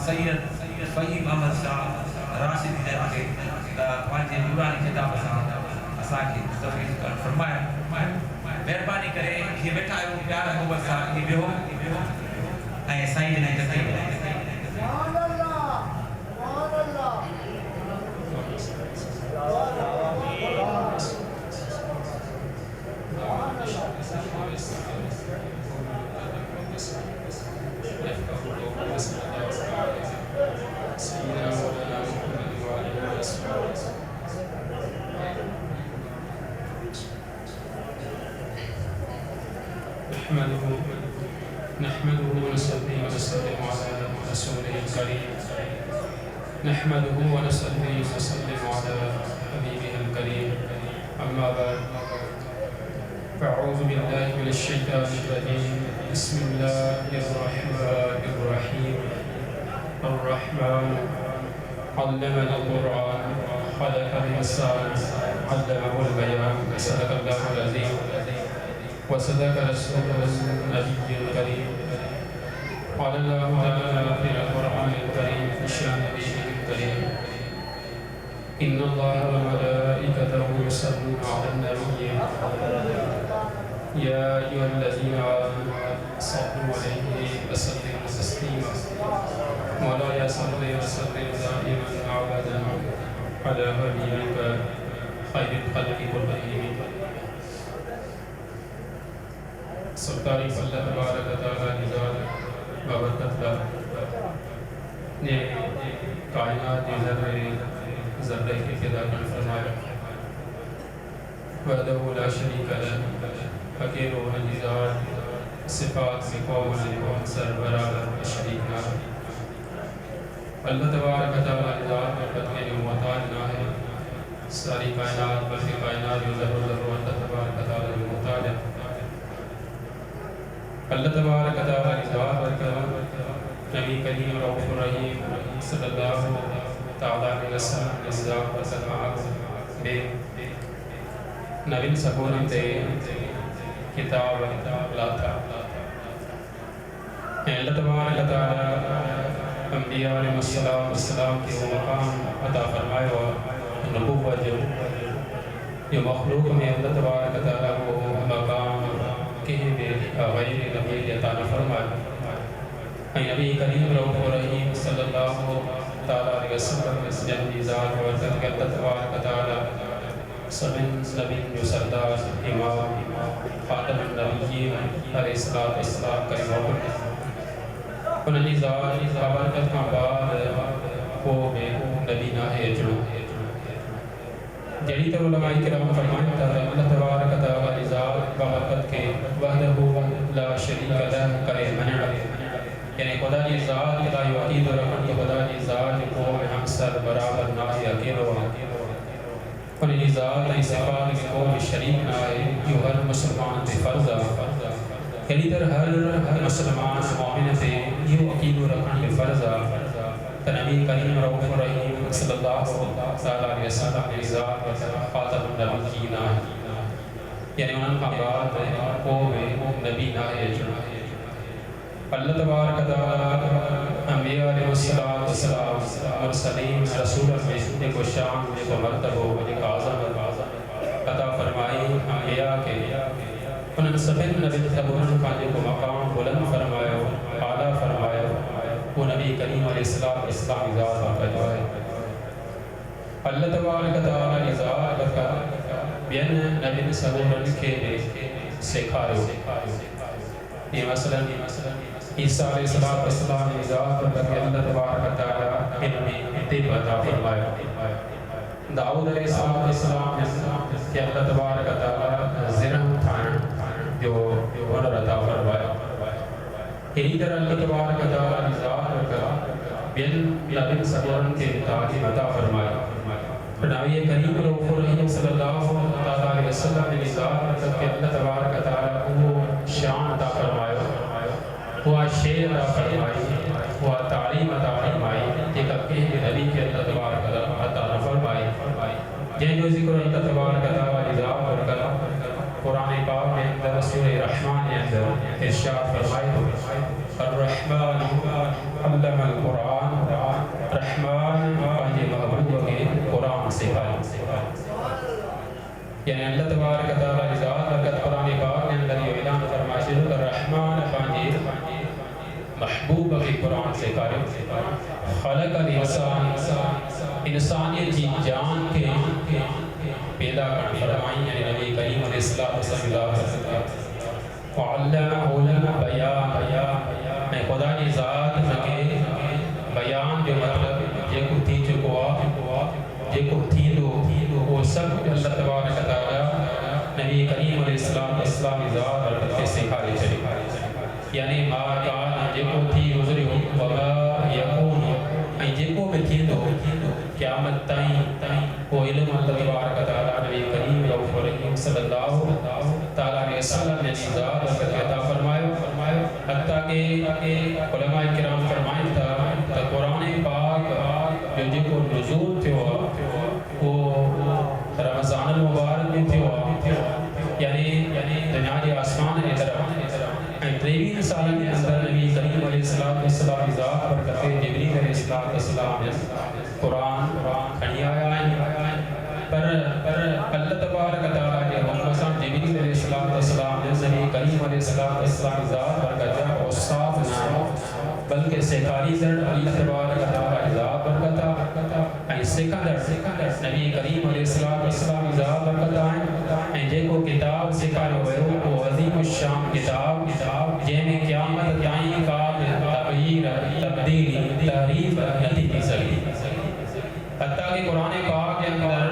سید فہیم احمد شاہ راشدی نے آگے پانچے نورانی کتاب اساں کی تفریح فرمایا مہربانی کرے یہ بیٹھا ہے وہ پیار محبت سا یہ بیہو اے سائیں نے جتائی سبحان اللہ سبحان اللہ نحمده ونصلي ونسلم على رسوله الكريم نحمده ونصلي ونسلم على حبيبه الكريم أما بعد فأعوذ بالله من الشيطان الرجيم بسم الله الرحمن الرحيم الرحمن علم القرآن خلق الإنسان علمه البيان صدق الله العظيم وصدق رسوله النبي الكريم قال الله تعالى في القرآن الكريم في شأن نبيه الكريم إن الله وملائكته يصلون على النبي يا أيها الذين آمنوا صلوا عليه وسلموا تسليما ولا يصلي وسلم دائما أبدا على حبيبك خير الخلق كلهم سرکاری اللہ تبارک تعالیٰ نظار بابرکت نے کائنات ذرہ کی فدا کر فرمایا وحدہ لا شریک لہ فقیر و نظار صفات میں قوم سر برابر شریک نہ اللہ تبارک تعالیٰ نظار برکت کے جو محتاج نہ ہے ساری کائنات بلکہ کائنات جو ذر اللہ تبارک تعالیٰ جو محتاج ہے اللہ تبارک تعالیٰ نظار برکت نبی کریم رؤوف الرحیم صلی اللہ تعالیٰ علیہ وسلم نظار برکت بے نبی سکونم تے کتاب لاتا اللہ تبارک تعالیٰ انبیاء علیہ السلام کے وہ مقام عطا فرمائے و نبوت جو مخلوق میں اللہ تبارک تعالیٰ کو مقام کہیں بھی غیر نبی عطا نہ فرمائے نبی کریم رؤوف الرحیم صلی اللہ تعالیٰ علیہ وسلم جنبی ذات ورزت کے اللہ تبارک تعالیٰ سبن نبی جو سردار امام خاتم النبیین علیہ السلام کریم وقت انہی ذات برکت کا بعد کو میں نبی نہ ہے جڑو جڑی تو علماء کرام فرمائیں تھا اللہ تبارک تعالیٰ ذات برکت کے وحدہ لا شریک لہ کرے منع یعنی خدا کی ذات لا یعید رحمت کہ خدا کی ذات کو میں ہم سر برابر نہ ہے اکیلو انہی ذات ای صفات کے قوم شریک نہ ہے جو ہر مسلمان تے فرض یعنی در ہر مسلمان مومن تے یہ عقیدو رکھن کے فرض نبی کریم رؤوف الرحیم صلی اللہ علیہ وسلم نے ذات خاتم النبیین یعنی ان کا بعد قوم نبی نہ ہے اللہ تبارک تعالیٰ انبیاء علیہ السلام مرسلین رسول میں ایک شان ایک مرتبہ ایک اعظم عطا فرمائی انبیاء کے انہوں نے سبن نبی تبون کا جو مقام بلند فرمایا اعلیٰ فرمایا وہ نبی کریم علیہ السلام ذات کا ہے اللہ تبارک تعالیٰ نے ذات برکت بین نبی سبون کے سکھا رہے یہ مثلا عیسیٰ علیہ السلام نے ذات برکت اللہ تبارک تعالیٰ علمی طب عطا فرمایا داؤد علیہ السلام نے کہ اللہ تبارک تعالیٰ ذرم تھانا جو ہنر عطا فرمایا یہی طرح اللہ تبارک تعالیٰ نے ذات برکت بین نبی سبون کے تعلیم عطا فرمایا نبی کریم رؤوف الرحیم صلی اللہ علیہ وسلم نے ذات برکت کہ اللہ تبارک تعالیٰ کو شان عطا فرمایا ہوا شیر عطا فرمائی ہوا تعلیم عطا فرمائی کہ کبھی نبی کے اللہ تبارک عطا فرمائی جن جو ذکر اللہ تبارک تعالیٰ ذات برکت قرآن پاک میں اندر سورہ رحمان کے اندر ارشاد فرمائے الرحمن علم القرآن رحمان پانچے محبوب کے قرآن سکھائے. یعنی اللہ تبارک و تعالی کی ذات برکت قرآن پاک کے اندر یہ اعلان فرمائے کہ الرحمن پانچے محبوب کے قرآن سکھائے. خلق الانسان انسانیت کی جان کے پیدا کرنے فرمائی یعنی نبی کریم علیہ السلام وعلمہ بیان میں خدا کی ذات کے بیان جو مطلب جے کو تھی جو کو جے کو تھی دو وہ سب اللہ تبارک و تعالی نبی کریم علیہ السلام کی ذات برکت کے سکھائے چلے. یعنی ما کان جے کو تھی گزری ہو وما یکون جے کو بھی تھی دو قیامت تائیں وہ علم اللہ تبارک و تعالی نبی کریم رؤوف رحیم صلی اللہ تعالی علیہ وسلم نے ذات برکت عطا فرمایا. حتیٰ کہ علماء کرام فرمائیں تھا قرآن پاک جو کو نزول تھے وہ رمضان المبارک میں تھے یعنی دنیا کے آسمان کی طرف 23 سال کے اندر نبی کریم علیہ السلام کی ذات برکت جبریل علیہ السلام نے قرآن کھڑی آیا ہے. پر اللہ تبارک و تعالی کے محمد جبریل علیہ السلام نے نبی کریم علیہ السلام کی ذات برکت اور صاف نہ بلکہ سکاری در اللہ تبارک و تعالی کی ذات برکت ہے. سکندر نبی کریم علیہ السلام کی ذات برکت ہے. جے کو کتاب سکھائے ہوئے وہ عظیم الشان کتاب جے میں قیامت تائیں کا تغییر تبدیلی تحریف نہیں دی سکتی. حتیٰ کہ قرآن پاک کے اندر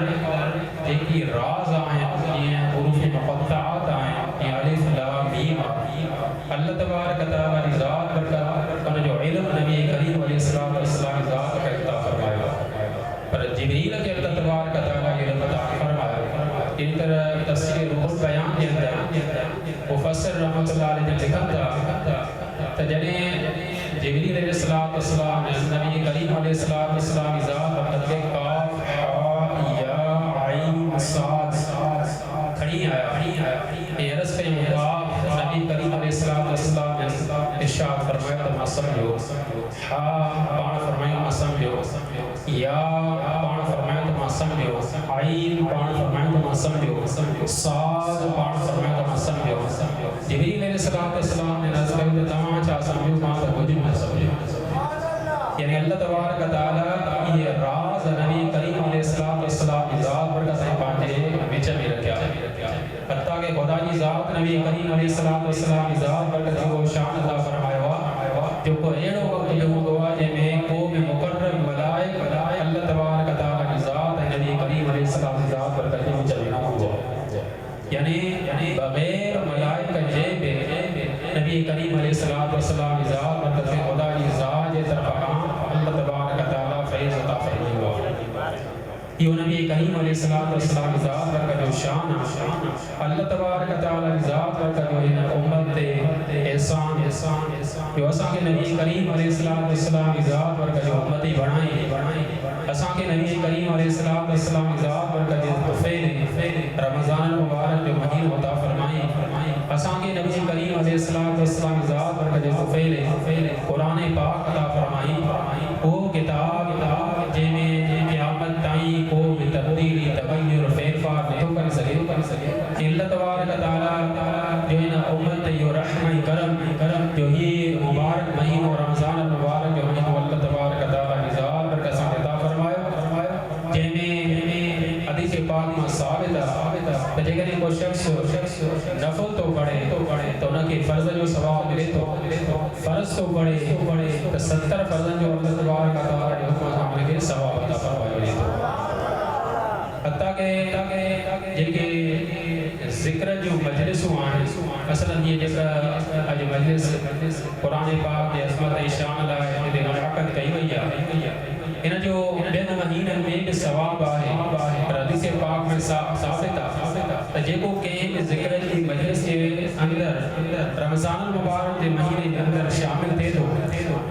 ایک ہی راز آئیں یہ حروف مقطعات آئیں یہ الف لام میم اللہ تبارک و تعالی کی ذات برکت اور جو علم نبی کریم علیہ السلام کی ذات کا عطا فرمایا. پر جبریل کے اللہ تبارک و تعالی کی علم عطا فرمایا. ان طرح تفسیر روح البیان کے اندر مفسر رحمۃ اللہ علیہ نے لکھا تھا جنہیں جبریل علیہ السلام نے نبی کریم علیہ السلام کی ذات برکت کے کاف ہا یا عین صاد کھڑی آیا یہ عرض کے مقام نبی کریم علیہ السلام نے ارشاد فرمایا تو سمجھو ہا پان فرمایا تو سمجھو یا پان فرمایا تو سمجھو عین پان فرمایا تو سمجھو صاد پان فرمایا تو سمجھو. جبریل علیہ السلام نے نظر میں تمام چاہ سمجھو ماں تو کچھ نہ سمجھو. یعنی اللہ تبارک و تعالی یہ راز نبی کریم علیہ السلام کی ذات برکت سے پانچے وچ میں رکھا. حتیٰ کہ خدا کی ذات نبی کریم علیہ السلام کی ذات برکت کو شان عطا فرمایا جو کو ایڑو وقت جو ہوا جے میں کو میں مکرم ملائک اللہ تبارک و تعالی کی ذات نبی کریم علیہ السلام کی ذات برکت میں چلنا ہوا. یعنی بغیر ملائک کا جیب نبی کریم علیہ السلام کی ذات برکت خدا کی ذات یہ طرف اللہ تبارک و تعالی فیض عطا فرمایا. یہ نبی کریم علیہ السلام کی ذات برکت جو شان اللہ تبارک و تعالی کی ذات برکت جو امت احسان جو اساں کے نبی کریم علیہ السلام کی ذات برکت جو امتی بنائیں اساں کے نبی کریم علیہ السلام کی ذات برکت جو طفیل رمضان المبارک جو مہین عطا فرمائیں اساں کے نبی کریم علیہ السلام کی ذات برکت جو طفیل قرآن پاک عطا فرمائیں وہ کتاب جے میں قیامت تائیں کو تبدیلی تغیر فیر فار نہیں کر سکے. اللہ تبارک و تعالی جو ہے نا امت جو رحمہ کرم جو ہی مبارک مہین و رمضان المبارک جو ہے اللہ تبارک و تعالی کی ذات برکت سے عطا فرمایا. جے میں حدیث پاک میں ثابت ہے کہ اگر کوئی شخص نفل تو پڑھے تو نہ کہ فرض جو ثواب ملے تو فرض تو پڑھے تو 70 فرض جو اللہ تبارک و تعالی کے حکم عمل کے ثواب عطا فرمائے. حتیٰ کہ جے ذکر جو مجلس ہیں مثلا یہ جگہ اج مجلس قرآن پاک کی عظمت شان اللہ دے منعقد کئی وئی ہے ان جو بین مہینن میں بھی ثواب ہے. حدیث پاک میں ثابت ہے جے کو کہ ذکر کی مجلس کے اندر رمضان المبارک کے مہینے کے اندر شامل تھے تو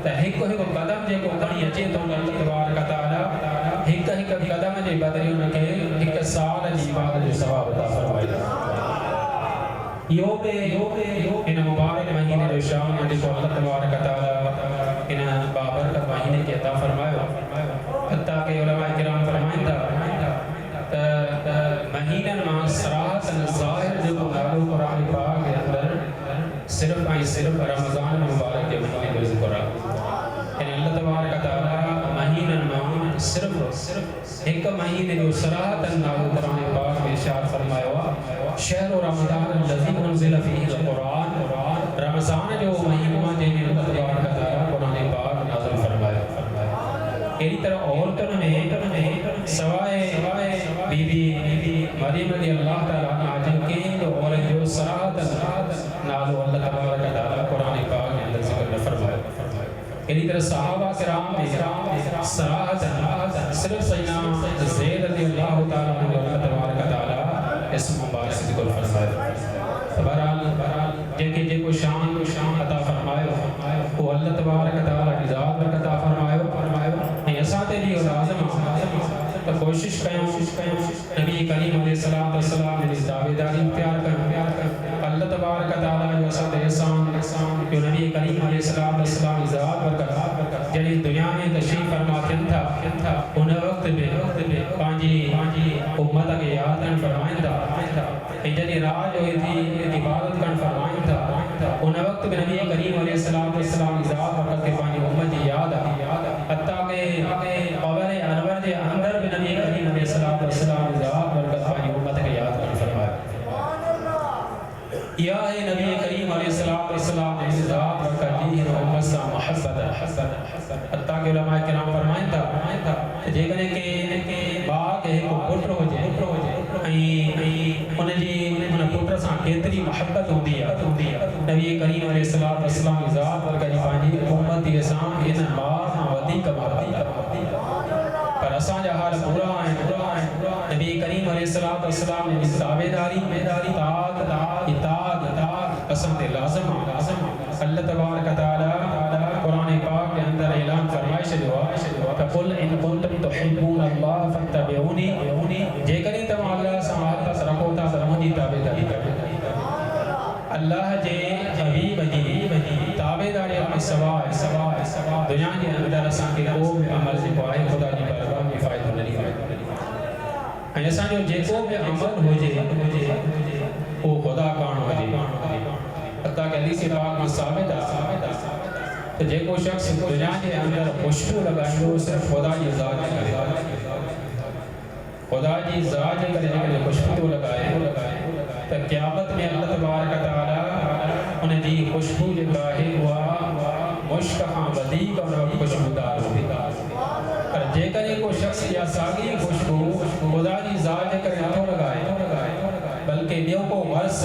ایک قدم جے کو کھڑی اچے تو اللہ تبارک و تعالی ایک قدم جے بدلے ان کے ایک سال کی عبادت جو ثواب عطا فرمائے. یہ ان مبارک مہینے جو شان کو اللہ تبارک تعالی ان بابرکت مہینے کی عطا فرمایا حتیٰ کہ علماء کرام فرمائیں مہینہ میں صراحتاً ظاہر جو نالو قرآن پاک کے اندر صرف رمضان مبارک کے مہینے جو ذکر ہے اللہ تبارک تعالی مہینہ میں صرف ایک مہینے جو صراحتاً نالو قرآن پاک میں ارشاد فرمایا شہر رمضان الذی انزل فیہ القرآن رمضان جو مہینہ جنہیں اللہ تبارک تعالی قرآن پاک نازل فرمایا اسی طرح عورتوں میں سوائے بی بی مریم رضی اللہ تعالیٰ عنہ جن کے جو عورت جو صراحتاً نالو اللہ تبارک تعالی قرآن پاک میں اندر ذکر فرمایا اسی طرح صحابہ کرام میں صراحتاً صرف سیدنا زید رضی اللہ تعالیٰ عنہ اللہ تبارک تعالی اسم مبارک ذکر فرمایا بہرحال جن کو شان عطا فرمایا وہ اللہ تبارک تعالی کی ذات برکت عطا فرمایا ایسا تے بھی لازم تو کوشش کریں نبی کریم علیہ السلام نے دعویداری پیار کر اللہ تبارک تعالی جو سب احسان جو نبی کریم علیہ السلام کی ذات برکت جنہی دنیا میں تشریف فرما تھا ان وقت میں پانچی امت کے یاد کن فرمائیں تھا جنہی راج ہوئی تھی عبادت کن فرمائیں تھا ان وقت میں نبی کریم علیہ السلام کی ذات برکت کے پانچی امت کی یاد حتیٰ کہ قبر انور کے اندر بھی نبی کریم علیہ السلام کی ذات برکت پانچی امت کے یاد کن فرمائیں یا ہے نبی کریم علیہ السلام نے ذات برکت دی ہے امت سے محبت حتیٰ کہ علماء کرام فرمائیں تھا جے کنے کہ باق ہے کو پتر ہو جائے ان پتر سان کیتری محبت ہوندی ہے نبی کریم علیہ السلام کی ذات برکت پانجی امت کے سامنے ان باق ودیک محبت پر اساں جا حال برا ہے نبی کریم علیہ السلام نے دعویداری اطاعت اساں تے لازم اللہ تبارک تعالی قرآن پاک کے اندر اعلان فرمائش جو فقل ان کنتم تحبون اللہ فاتبعونی جے کریں تم اللہ سے محبت رکھو تا تمہاری تابعداری اللہ جے حبیب جی تابعداری اپنے سوائے دنیا کے اندر اساں کے کو عمل سے پائے خدا کی بارگاہ میں فائدہ نہیں ہے ایسا جو جے کو بھی عمل ہو جائے وہ خدا کان ہو جائے حتیٰ کہ حدیث پاک میں ثابت ہے تو جے کو شخص دنیا کے اندر خوشبو لگائیں وہ صرف خدا کی ذات کرے خدا کی ذات کرے خوشبو لگائے تو قیامت میں اللہ تبارک تعالی انہیں دی خوشبو لگائے ہوا مشکہاں ودیق اور خوشبودار پر جے کرے کو شخص یا ساگی خوشبو خدا کی ذات کرے نہ لگائے بلکہ دیو کو ورس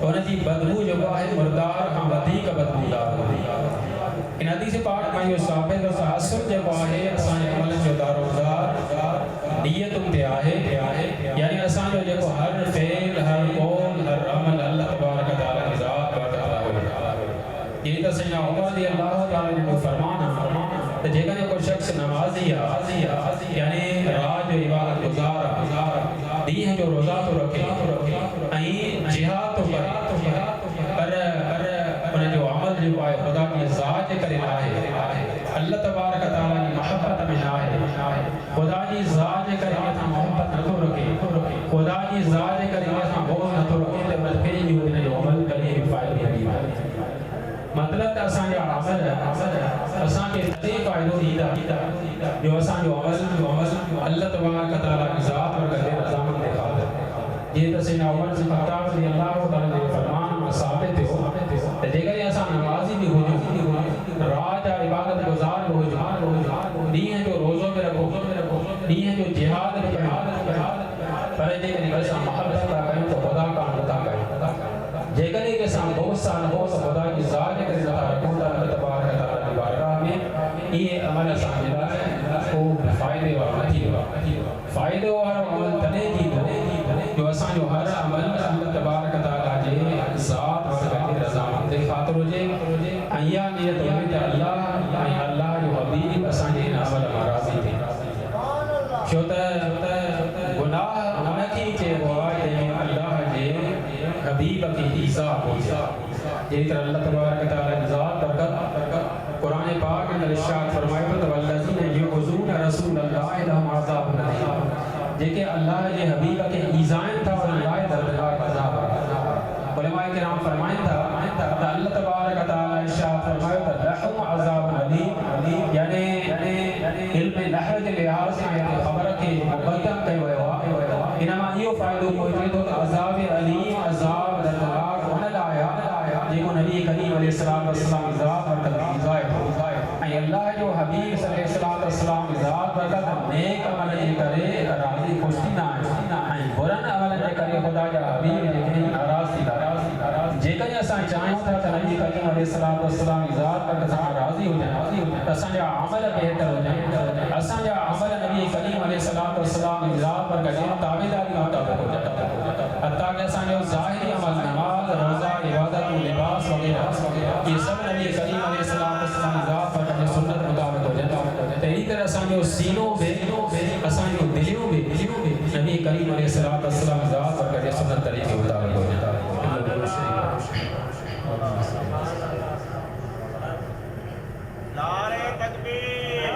انہیں دی بدبو جو ہے مردار ہاں ودیق بدبودار ان حدیث پاک میں یہ ثابت ہے اصل جو ہے اسان عمل جو داروزار نیت تے آہے یعنی اسان جو ہر فعل ہر قول ہر عمل اللہ تبارک تعالی کی ذات برکت ہو یہ تو سیدنا عمر رضی اللہ تعالی نے فرمانا کہ جگہ کوئی شخص نمازی یعنی راج و عبادت گزار دی ہے جو روزہ تو رکھے جہاد تو کرے پر انہیں جو عمل جو آئے خدا کی ذات کرے آئے اللہ تبارک تعالی کی محبت میں آئے خدا کی ذات کرے ایسا محبت نہ تو رکھے خدا کی ذات کرے ایسا بہت نہ تو رکھے بلکہ یہ انہیں جو عمل کرے بھی فائدہ نہیں ہے مطلب اسان جو عمل ہے اسان کے تے فائدہ دیتا جو اسان جو عمل اللہ تبارک تعالی کی ذات اور کرے رضامند دکھا یہ تو سیدنا عمر بن خطاب رضی اللہ تعالی نے فرمان ثابت ہو دیگر ایسا نمازی بھی ہو راج عبادت گزار ہو نہیں ہے جو روزوں میں رکھو نہیں ہے جو جہاد میں پر دیگر ایسا محبت کا کریں تو خدا کا عطا کریں دیگر ایک ایسا بہت سال ہو تو خدا کی ذات کے اللہ تبارک تعالی کی بارگاہ میں یہ عمل سامنے ہے وہ فائدے والا فائدے والا عمل تنے کی جو اسان جو ہر عمل اللہ تبارک تعالی جے ذات ورکت رضامند خاطر ہو جے ایا نیت ہوئی تے اللہ جو حبیب اسان جے عمل راضی تھے شوتا گناہ نہ کی کہ وہ اللہ جے حبیب یہ طرح اللہ تبارک و تعالی ذات برکت قرآن پاک میں ارشاد فرمایا تو والذین یعذون رسول اللہ لهم عذاب الیم جے کہ اللہ کے حبیب کے ایذان تھا اور اللہ دردناک عذاب علماء کرام فرمائیں تھا اللہ تبارک و تعالی ارشاد فرمایا تو لهم عذاب الیم یعنی علم نحو کے لحاظ سے خبر کے مقدم کئی ہوا انما یہ فائدہ موجود ہے تو عذاب علیم عذاب دردناک ہونے لایا جیکو نبی کریم علیہ السلام ذات برکت ایزائے ای اللہ جو حبیب صلی اللہ علیہ وسلم ذات برکت نیک عمل جے کرے راضی خوشی نہ ای برن عمل جے کرے خدا جا حبیب جے کہ ناراض تھی جے کہ اساں چاہیے تھا نبی کریم علیہ السلام ذات برکت سے راضی ہو جائے اساں جا عمل بہتر ہو جائے اساں جا عمل نبی کریم علیہ السلام ذات برکت تابعداری مطابق ہو جائے حتیٰ کہ اساں جو ظاہری عمل نماز روزہ عبادت لباس وغیرہ یہ سب نبی کریم علیہ السلام ذات پر جو سنت مطابق ہو جاتا ہے طریقہ اساں جو سینوں میں اساں جو دلوں میں نبی کریم علیہ السلام ذات پر جو سنت طریقے مطابق ہو جاتا ہے نعرہ تکبیر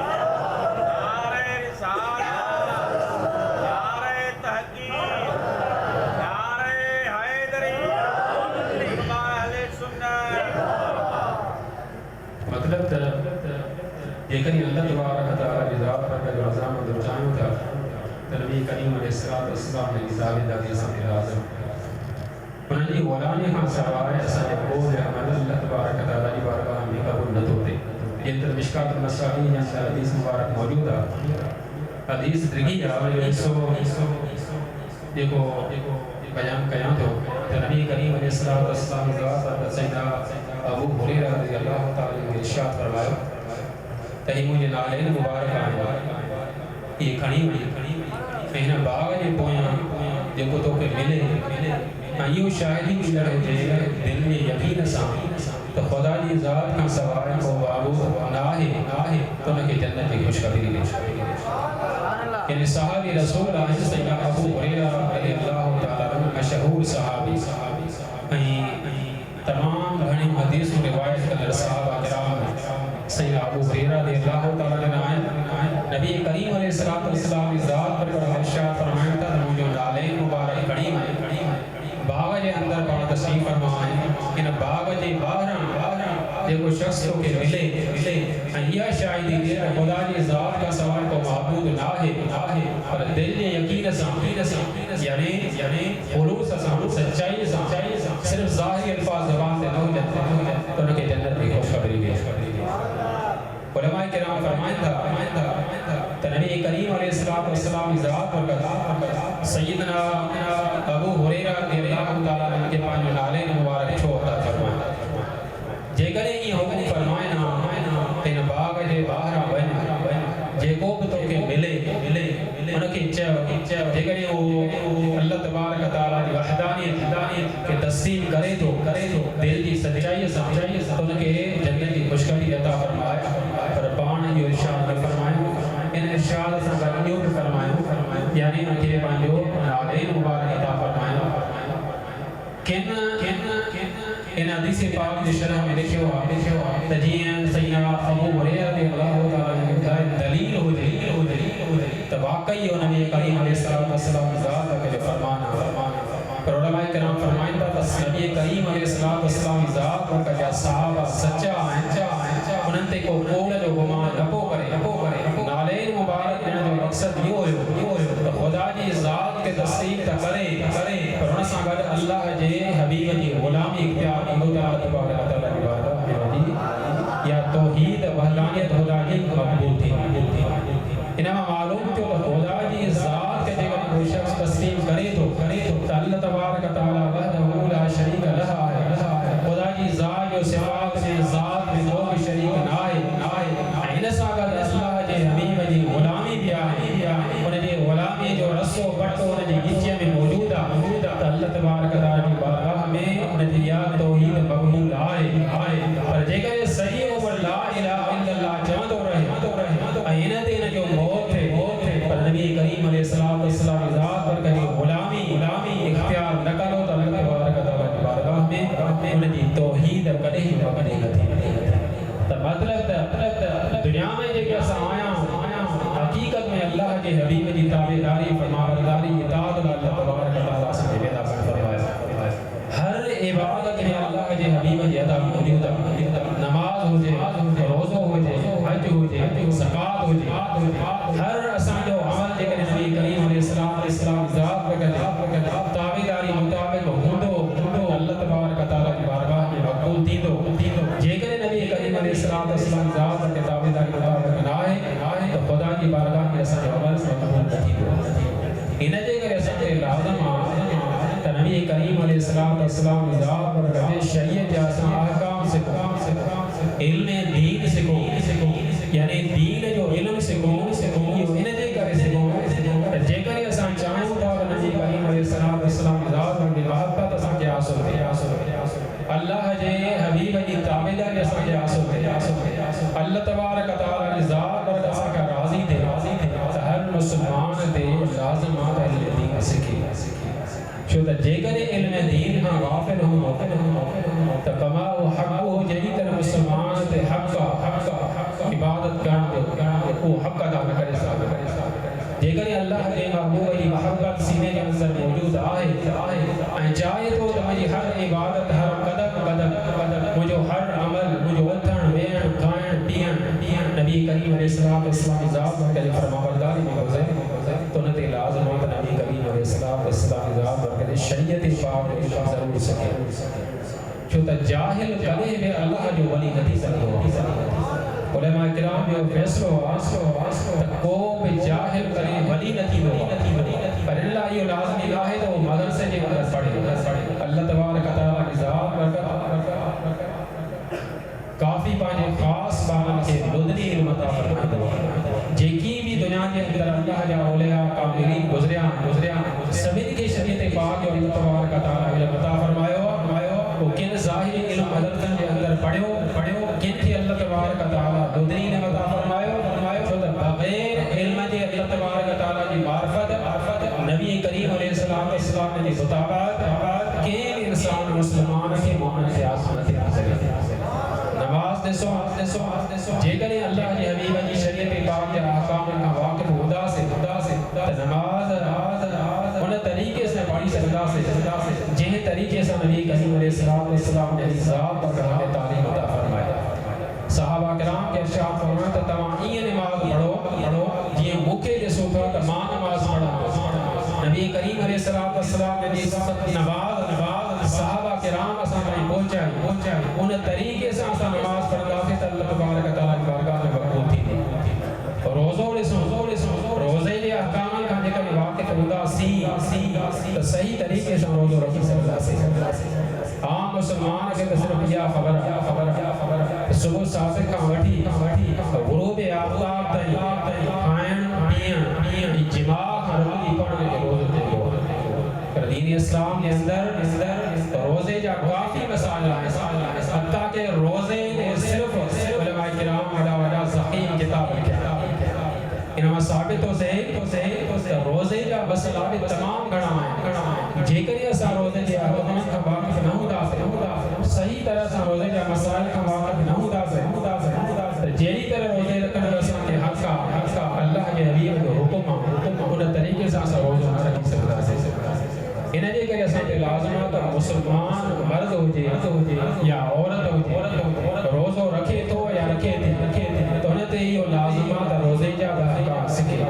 نعرہ رسالت نعرہ تحقیق نعرہ حیدری اہل سنت مطلب یہ کہ اللہ تبارک و تعالی کی ذات پر جو عظام و درجان تھا نبی کریم علیہ السلام نے کتاب دادی سے لازم انہوں نے غلامی ہاں سوائے اساں نے قول عمل اللہ تبارک و تعالی کی بارگاہ میں قبول نہ ہوتے یہ در مشکات المصابیح میں حدیث مبارک موجود ہے حدیث درگی ہے دیکھو بیان قیام تو نبی کریم علیہ السلام ذات پر سیدنا ابو ہریرہ رضی اللہ تعالی عنہ ارشاد فرمایا تہی مجھے نالین مبارک آئے یہ کھڑی ہوئی مہینہ باغ نے پویاں دیکھو تو کہ ملے ایو شاہدی کی لڑ ہو جائے دل میں یقین سا تو خدا کی ذات کا سوائے کو بابو نہ تو نہ کہ جنت کی خوشخبری لے یعنی صحابی رسول آئے سیدنا ابو ہریرہ رضی اللہ تعالی عنہ مشہور صحابی تمام گھنی حدیث و روایت کا صحابہ کرام سیدنا ابو ہریرہ رضی اللہ تعالی عنہ نبی کریم علیہ السلام ذات پر ارشاد فرمایا تھا جو نالین مبارک کڑی باغ کے اندر بڑا تشریف فرمائے ان باغ کے باہر دیکھو شخص کو کہ ملے یہ شاہدی دے خدا کی ذات کا سوال کو معبود نہ ہے اور دل نے یقین سے یعنی خلوص سے سچائی سے صرف ظاہری الفاظ زبان سے نہ ہو جاتے تو ان کے جنت کی خوشخبری علماء کرام فرمائیں تھا نبی کریم علیہ السلام ذات پر سیدنا ابو ہریرہ رضی اللہ تعالی عنہ کے پانچ نالین مبارک چھوڑتا فرمایا جے کرے یہ حکم فرمائے نا تین باغ جے باہر بن جے کو تو کہ ملے ان کی جے کرے وہ اللہ تبارک و تعالی کی وحدانیت کے تسلیم کرے تو دل کی سچائی تو ان کے جنت کی خوشخبری عطا فرمائے پر پان جو ارشاد فرمائے ان ارشاد سے گنیوں بھی فرمائے یعنی ان کے پانچو نالین مبارک عطا فرمائے ان حدیث پاک کی شرح میں لکھے ہوا تجین سیدنا ابو ہریرہ رضی اللہ تعالی عنہ دلیل ہو تو واقعی نبی کریم علیہ السلام ذات کا فرمان پر علماء کرام فرمائیں تھا نبی کریم علیہ السلام ذات کا جو صحابہ سچا ہیں انہوں کو قول جو گمان نپو کرے نالین مبارک ان جو مقصد یہ ہو تو خدا کی ذات کے تصدیق کرے پر انہوں سے اگر اللہ جے حبیب کی غلامی اختیار اللہ تبارک و تعالی کی بارگاہ میں یا توحید وحدانیت خدا کی مقبول تھی انما معلوم تو خدا کی ذات کے جگہ کوئی شخص تسلیم کرے تو اللہ تبارک و تعالی وحدہ لا شریک لہ ہے خدا کی ذات جو صفات میں ذات میں کوئی شریک نہ ہے انسا اگر اللہ جے حبیب کی غلامی بھی آئے انہیں جے غلامی جو رسو پڑھو انہیں جے گچے میں موجود ہے تو اللہ تبارک و تعالی کی بارگاہ میں انہیں جے یا توحید مقبول آئے پر جے کہ صحیح ہو پر لا الہ الا اللہ جمع ہو رہے اینہ دینا جو موت ہے پر نبی کریم علیہ السلام ذات پر کہیں غلامی اختیار نہ کرو تو اللہ تبارک و تعالی کی بارگاہ میں انہیں جے توحید کدے ہی وقت نٿي تو مطلب دنیا میں جے اساں آیا حقیقت میں اللہ کے حبیب کی تابعداری فرمانبرداری اطاعت اللہ تبارک و تعالی سے پیدا فرمایا ہر عبادت میں اللہ کے حبیب کی ادا موجود ہے نماز ہو جائے روزہ ہو جائے حج ہو جائے زکات ہو جائے ہر اساں جو عمل جے کہ نبی کریم علیہ السلام ذات وغیرہ تابعداری مطابق ہونڈو اللہ تبارک و تعالی کی بارگاہ میں مقبول تھیندو جے کہ نبی کریم علیہ السلام ذات کے تابعداری مطابق نہ ہے تو خدا کی بارگاہ میں اساں جو عمل مقبول تھیندو ان جے کہ اساں کے لازم ہے نبی کریم علیہ السلام ذات پر شریعت جیسا احکام سکھو علم دین سکھو یعنی دین جو علم سکھو یہ ان جے کرے سکھو جے کرے اساں چاہوں تا نبی کریم علیہ السلام ذات پر محبت اساں کے حاصل ہے اللہ جے حبیب کی تابعداری اساں کے حاصل ہے اللہ تبارک و تعالی کی ذات پر اساں کا راضی تھے ہر مسلمان دے لازم ہے علم دین سکھے شو تا جے کرے علم دین ہاں غافل ہوں تو کما وہ حق ہو جہی طرح مسلمان تے حق عبادت کرتے وہ حق ادا کرے صاحب جے کرے اللہ کے محبوب کی محبت سینے کے اندر موجود آئے چاہے تو مجھے ہر عبادت ہر قدم مجھے ہر عمل مجھے اتھن وین کھائن پین نبی کریم علیہ السلام ذات پر فرمانبرداری میں گزرے تو نتے لازم ہے نبی کریم علیہ السلام ذات پر شریعت پاک ضرور سکے جو تا جاہل کلے میں اللہ جو ولی نتی سکو علماء کرام جو فیصلو کو بھی جاہل کلے ولی نتی دو پر اللہ یہ لازمی ہے تو مدرسے کے اندر پڑھے اللہ تبارک و تعالی کی ذات برکت کافی پانے خاص بانن کے لدنی علم عطا فرمائے جے کی بھی دنیا کے اندر اللہ جا اولیاء کاملین گزریاں سبھی کے شریعت پاک اور اللہ تبارک و تعالی علم عطا فرمائے وہ کن ظاہری علم حضرتن کے اندر پڑھو کن کی اللہ تبارک و تعالی لدنی علم عطا فرمائے جو بغیر علم کے اللہ تبارک و تعالی کی معرفت نبی کریم علیہ السلام نے مطابقت کہ انسان مسلمان کے مومن کے آسمان کے نماز دسو جے کرے اللہ کی حبیب کی شریعت پاک کے احکام کا واقف خدا سے نماز ان طریقے سے پڑھی سکتا سے جن طریقے سے نبی کریم علیہ السلام نے ذات پر ہمیں تعلیم عطا فرمایا صحابہ کرام کے ارشاد فرمایا تمام یہ نماز پڑھو یہ موقع دسو تھا تمام نماز پڑھو نبی کریم علیہ السلام نے نماز صحابہ کرام اساں تائیں پہنچائی ان طریقے سے اساں نماز پڑھدا تے اللہ تبارک و تعالی کی بارگاہ میں مقبول تھی روزے کے احکام کا جے واقف ہوندا سی صحیح طریقے سے روزہ رکھی سکدا سی عام مسلمان کے صرف یہ خبر صبح صادق کا وٹھی غروب آفتاب تائیں کھائن پین جماع ہر پڑھنے کے روزے تے دین اسلام کے اندر روزے جا کافی مسائل ہیں حتیٰ کہ روزے صرف علماء کرام وڈا زخیم کتاب لکھا انما ثابت ہو سے روزے جا مسئلہ بھی تمام گھڑا ہیں جے کرے اسا روزے جا احکام کا واقف نہ ہوتا سے صحیح طرح سے روزے جا مسائل کا واقف نہ ہوتا سے جیڑی طرح روزے رکھنے رسان کے حق کا اللہ کے حبیب کے حکم ان طریقے سے اسا روزہ نہ رکھ سکتا سے انہیں جے کہ اساں تے لازم ہے مسلمان مرد ہو جے یا عورت ہو جے روزہ رکھے تو یا رکھے تو انہیں تے یہ لازم ہے روزے جا احکام سکھے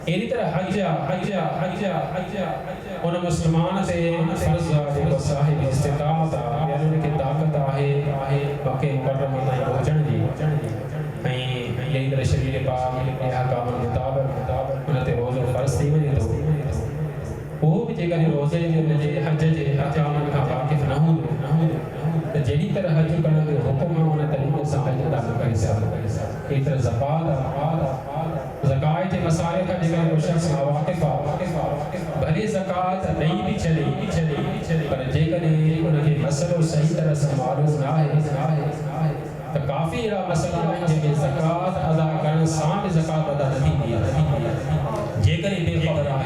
اسی طرح حج ان مسلمان تے فرض ہے صاحب استطاعت یعنی ان کی طاقت ہے مکہ مکرمہ تائیں پہنچن دی یہی طرح شریعت پاک کے احکام مطابق انہیں تے روزہ فرض تھی وجے تو وہ بھی جے کہ روزے جے حج جے احکام کا واقف نہ ہوں تو جیڑی طرح حج کرنے کے حکم ہے انہیں طریقے سے حج ادا کر سکتے اس طرح زکات کے مسائل کا جے کہ شخص واقف بھلے زکات نہیں بھی چلی پر جے کہ ان کے مسئلہ صحیح طرح سے معلوم نہ ہے تو کافی مسئلہ ہے کہ زکات ادا کرنے سامنے زکات ادا نہیں دیا جے کہ بے خبر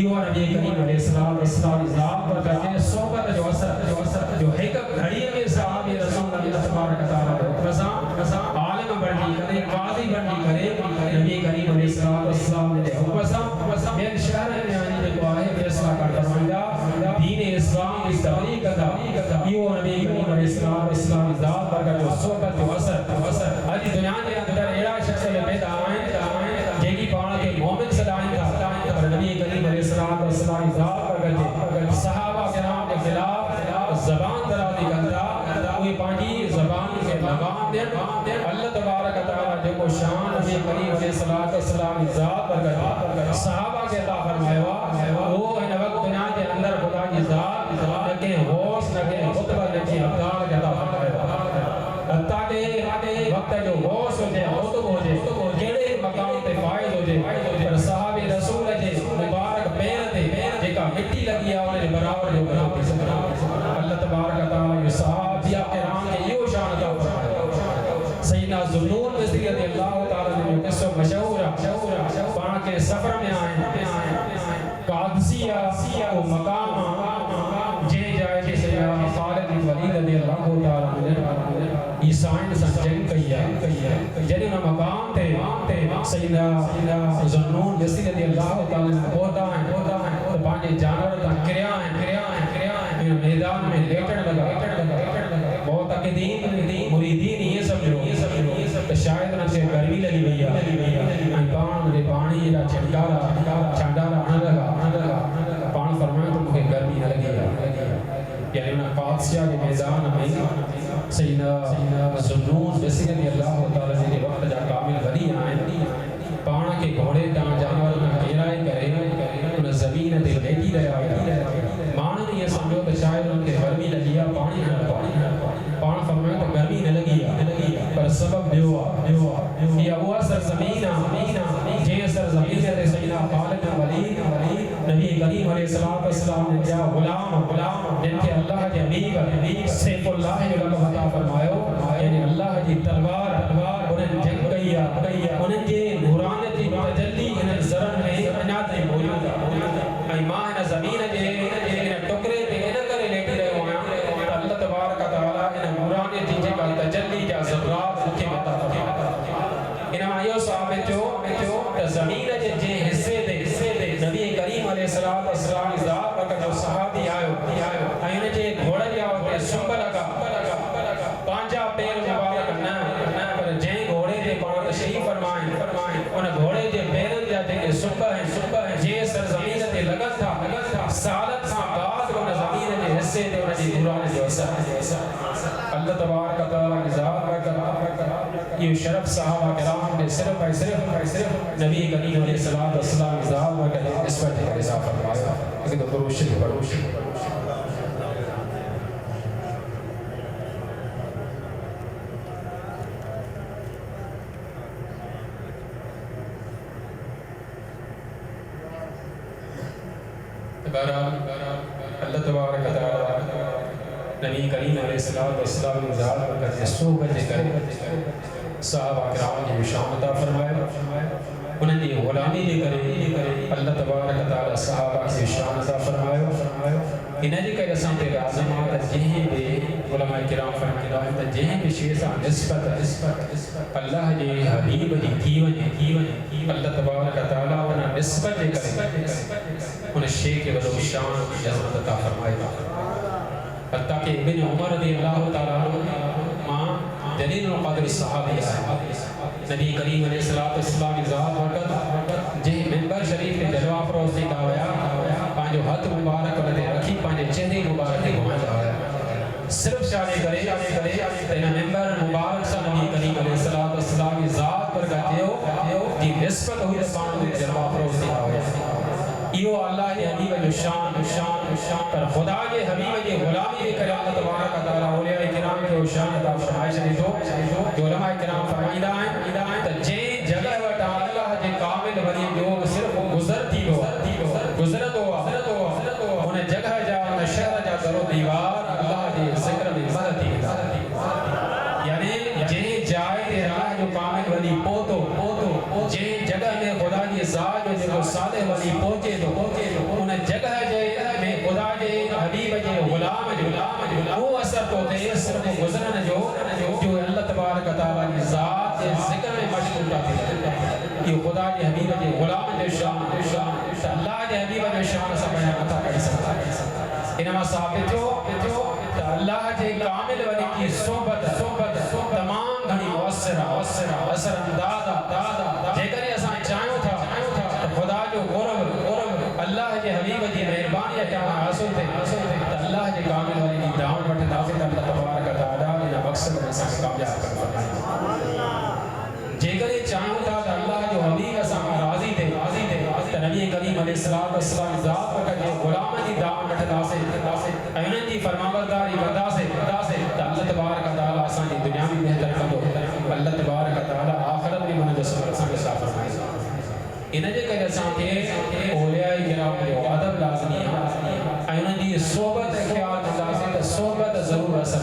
یہ نبی کریم علیہ السلام ذات پر کہتے صحبت جو اثر جو ایک گھڑی میں صحابی رسول اللہ تبارک تعالی رضا عالم بنی کرے قاضی بنی کرے نبی کریم علیہ السلام نے حکم میں شہر میں آنے کو آئے فیصلہ کر فرمایا دین اسلام کی تبلیغ کا یہ نبی کریم علیہ السلام ذات پر جو صحبت جو اثر آج دنیا کے اندر ایڑا شخص میں پیدا آئیں جے کی پانا کے مومن صدائیں تھا پر نبی کریم علیہ السلام ذات پر گئے صحابہ کرام کے خلاف زبان درازی کرتا کوئی پانچی زبان کے لگام دیں اللہ تبارک تعالی جو کو شان نبی کریم علیہ السلام ذات پر گئے صحابہ کے عطا فرمایا وہ ان وقت دنیا کے اندر خدا کی ذات نہ کہ ہوش نہ کہ خطبہ نہ کہ ابدال کے عطا فرمایا حتیٰ کہ وقت جو ہوش ہو جائے خطب ہو جائے کیڑے مقام تے فائد ہو جائے پر صحابی رسول جے مبارک پیر تے جے کا مٹی لگی ہے انہیں برابر جو بناتی سے اللہ تبارک تعالی صحابیہ کرام کے یہ شان عطا فرمایا سیدنا ذوالنور مصری رضی اللہ تعالی نے جو قصہ مشہور ہے وہاں کے سفر میں آئے قادسیہ وہ مقام جے جائے کہ سیدنا خالد بن ولید رضی اللہ تعالی نے عیسائن سے جنگ کئی ہے جنہی میں مقام تے سیدنا ذوالنور مصری رضی اللہ تعالی نے پہتا ہے تو پانی جانور تا کریا ہے میدان میں لیٹن لگا بہت عقیدین مریدین یہ سب شاید نہ سے گرمی لگی بھیا پان دے پانی دا چھنڈارا آنے لگا پان فرمائے تو مجھے گرمی نہ لگی یعنی انہاں قادسیہ کے میدان میں سیدنا ذوالنور مصری رضی اللہ تعالی کے وقت جا کامل ولی آئیں پانا کے گھوڑے جہاں جانور میں گھیرائی کرے انہیں زمین دے بیٹی رہا مانا نہیں یہ سمجھو کہ شاید ان کے گرمی لگیا پانی پان فرمائے تو گرمی نہ لگی پر سبب دیوا یا وہ سرزمین جے سرزمین دے سیدنا خالد بن ولید نبی کریم علیہ السلام نے کیا غلام جن کے اللہ کے حبیب سیف اللہ جو لگا عطا فرمایا یعنی اللہ کی تلوار انہیں جنگ گئی انہیں جے نورانیت کی تجلی انہیں ذرن میں عنایت نہیں موجود ہے ماں انہیں زمین جے انہیں ٹکرے پہ انہیں کرے لیٹی رہے ہوئے اللہ تبارک تعالیٰ انہیں نورانیت جی کا تجلی جا ذرات مکے عطا فرمایا انہیں آئیو صحابت جو زمین جے حصے دے نبی کریم علیہ السلام ذات پر جو صحابی آئیو آئینے جے گھوڑا جا ہوتے سنبا لگا پانچا پیر مبارک نہ پر جائیں گھوڑے جے پانا تشریف فرمائیں انہیں گھوڑے جے پیرن جا جے سنبا ہے جے سرزمین تے لگت تھا سالت تھا بعد انہیں زمین جے حصے دے انہیں جے قرآن جو اثر اللہ تبارک تعالیٰ کی ذات پر یہ شرف صحابہ کرام نے صرف نبی کریم علیہ السلام کی ذات پر اس پر تک رضا فرمایا اسی تو بروشی اللہ تبارک تعالی نبی کریم علیہ السلام کی ذات پر کرتے صحبت کرے صحابہ کرام کی شان عطا فرمائے انہیں دی غلامی لے کرے اللہ تبارک تعالی صحابہ کی شان عطا فرمائے انہیں جی کہ رسان تے عظمات جہیں بے علماء کرام فرمائے جہیں بے شیسا نسبت اللہ جی حبیب جی کیون اللہ تبارک تعالی انہیں نسبت جے کرے انہیں شیخ ولو شان کی عظمت عطا فرمائے حتیٰ کہ ابن عمر رضی اللہ تعالیٰ ماں دلیل القدر صحابی ہے نبی کریم علیہ السلام کی ذات وقت جے منبر شریف کے جلوہ فروز دی کہا پانچو ہاتھ مبارک انہیں رکھی پانچے چہرے مبارک دی گھومائے جا صرف شانے کرے تینا منبر مبارک سا نبی کریم علیہ السلام کی ذات پر کہتے ہو کہ نسبت ہوئی پانچو جلوہ فروز دی کہا یہ اللہ کے حبیب جو شان پر خدا کے حبیب یہ غلامی لے کر اللہ تبارک تعالیٰ اولیاء کرام کے شان عطا فرمائے شدی تو علماء کرام فرمائدہ ہیں تو جے جگہ وٹا اللہ جے کامل ولی جو صرف گزرتی گزرت ہوا انہیں جگہ جا انہیں شہر جا کرو دیوار اللہ جے ذکر میں مدتی یعنی جے جائے دے راہ جو کامل ولی پوتو جے جگہ میں خدا کی ذات جو صالح ولی پہنچے تو جے حبیب جو شان سا بیان نٿا ڪري سگھن انما ثابت ٿيو ته الله جي کامل ولی جي صحبت تمام گھڻي مؤثر اثر انداز جيڪڏهن اسان چاهيون ٿا ته خدا جو قرب الله جي حبيب جي مهرباني کي حاصل ٿي ته الله جي کامل ولی جي دعوت وٺنداسين ته الله تبارک وتعالى ان مقصد ۾ اسان کامیاب ڪندو جيڪڏهن چاهيون ٿا ته الله جو حبيب اسان راضي ٿي ته نبي کريم عليه السلام ذات وقت جي غلام جي دعوت وٺنداسين ۽ انهن جي فرمانبرداري ڪنداسين ته الله تبارک وتعالى اسان جي دنيا ۾ بهتر ڪندو الله تبارک وتعالى آخرت ۾ من جو صبر اسان کي عطا فرمائي ان جي ڪري اسان کي اولیاء کرام جو ادب لازمي آهي ۽ انهن جي صحبت اختيار ڪنداسين ته صحبت ضرور اثر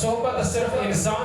صحبت صرف انسان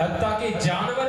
حتى کہ جانور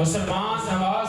مسلمان نماز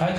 حج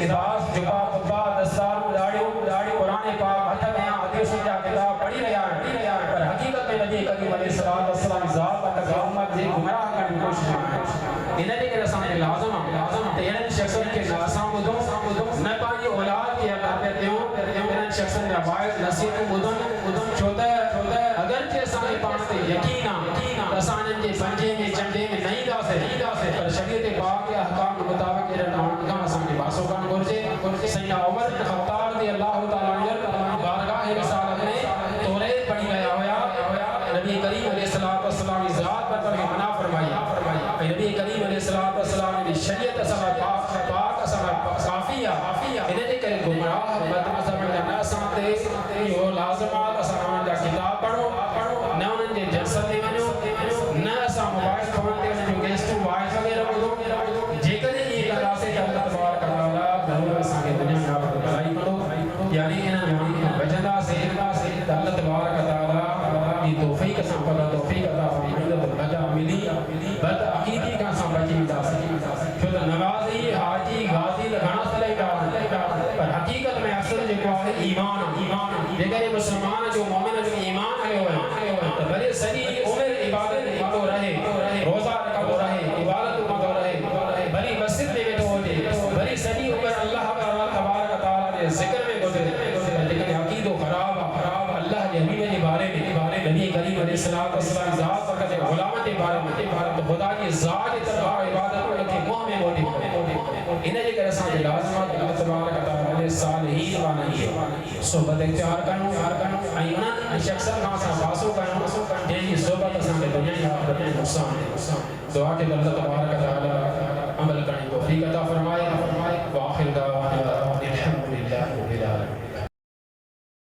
لباس جبا قبا دستار داڑھی قرآن پاک ہتھ میں حدیث جا کتاب پڑھی رہا ہے پر حقیقت میں نبی کریم علیہ السلام ذات تک امت جی گمراہ کرنے کی کوشش ہے ان کے رسام لازم تیرن شخص کے ناسام بدوں نہ پانی اولاد کے علاقے دیو ان شخص نے باعث نصیحت بدن چھوٹا اگرچہ سامنے پانتے یقینا رسانن کے پنجے میں چنڈے میں نہیں دا سے پر شریعت پاک کے احکام کے مطابق یہ نام سامنے باسو کان گرجے سیدنا عمر بن خطاب رضی اللہ تعالی عنہ بارگاہ رسالت میں توریت پڑھی گیا ہوا نبی کریم علیہ السلام کی ذات پر منع فرمائی نبی کریم علیہ السلام کی شریعت اصل پاک اصل صافیہ انہیں کرے گمراہ مت مذہب نہ سانتے یہ لازمات اصل جا کتاب پڑھو نہ انہوں نے جلسہ میں ونو نہ اسا موبائل فون تے جو گیسٹ وائس وغیرہ بدو جے کرے یہ اللہ سے اللہ تبارک و تعالی ضرور اساں کے دنیا میں آپ کو بھلائی کرو یعنی انہاں وجدا سے اللہ تبارک و تعالی کی توفیق سے پتہ توفیق عطا فرمائے تو بجا ملی بد عقیدی کا سا بچی دا پھر نوازی حاجی غازی لگانا سلے پر حقیقت میں اصل جو ہے ایمان جگر مسلمان جو مومن جو ایمان ہے تو بھلے سری عمر عبادت کرتے رہے روزہ رکھتے رہے عبادت کرتے رہے بھلی مسجد میں بیٹھے ہوتے بھلی سری عمر اللہ تبارک و تعالی کے ذکر میں گزرے لیکن عقید و خراب اللہ کے حبیب کے بارے میں نبی کریم علیہ السلام ذات وقت غلامت کے بارے میں تو خدا کی ذات کی طرف عبادت کو کے منہ میں موٹی انہیں جے کرے سان لازمات اللہ تبارک و تعالی صالحین و نہیں صحبت اختیار کرنو ائیں انہاں شخص کا سا واسو کرنو جن کی صحبت سان دنیا یا آخرت میں نقصان دعا کہ اللہ تبارک و تعالی عمل کرنے کو توفیق عطا فرمائے واخر